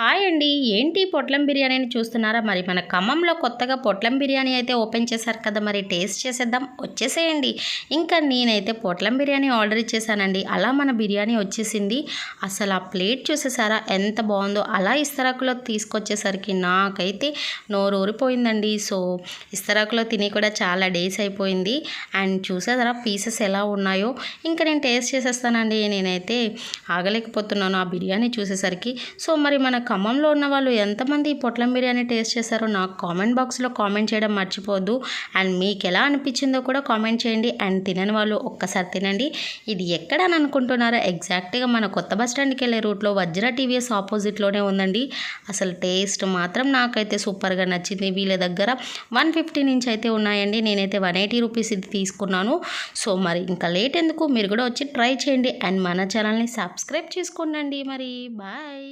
Hi అండి. ఏంటి పొట్లం బిర్యానీని చూస్తున్నారా? మరి మన ఖమ్మంలో కొత్తగా పొట్లం బిర్యానీ అయితే ఓపెన్ చేశారు కదా! మరి టేస్ట్ చేసేద్దాం. వచ్చేసేయండి. ఇంకా నేనైతే పొట్లం బిర్యానీ ఆర్డర్ ఇచ్చేసానండి. అలా మన బిర్యానీ వచ్చేసింది. అసలు ఆ ప్లేట్ చూసేసారా ఎంత బాగుందో! అలా ఇస్తరాకులో తీసుకొచ్చేసరికి నాకైతే నోరూరిపోయిందండి. సో ఇస్తరాకులో తిని కూడా చాలా డేస్ అయిపోయింది. అండ్ చూసేసారా పీసెస్ ఎలా ఉన్నాయో! ఇంకా నేను టేస్ట్ చేసేస్తానండి. నేనైతే ఆగలేకపోతున్నాను ఆ బిర్యానీ చూసేసరికి. సో మరి మన ఖమ్మంలో ఉన్న వాళ్ళు ఎంతమంది ఈ పొట్లం బిర్యానీ టేస్ట్ చేశారో నాకు కామెంట్ బాక్స్లో కామెంట్ చేయడం మర్చిపోవద్దు. అండ్ మీకు ఎలా అనిపించిందో కూడా కామెంట్ చేయండి. అండ్ తినని వాళ్ళు ఒక్కసారి తినండి. ఇది ఎక్కడ అని అనుకుంటున్నారో ఎగ్జాక్ట్గా మన కొత్త బస్ స్టాండ్కి వెళ్ళే రూట్లో వజ్ర టీవీఎస్ ఆపోజిట్లోనే ఉందండి. అసలు టేస్ట్ మాత్రం నాకైతే సూపర్గా నచ్చింది. వీళ్ళ దగ్గర 150 నుంచి అయితే ఉన్నాయండి. నేనైతే 180 రూపీస్ ఇది తీసుకున్నాను. సో మరి ఇంకా లేట్ ఎందుకు, మీరు కూడా వచ్చి ట్రై చేయండి. అండ్ మన ఛానల్ని సబ్స్క్రైబ్ చేసుకోండి. మరి బాయ్.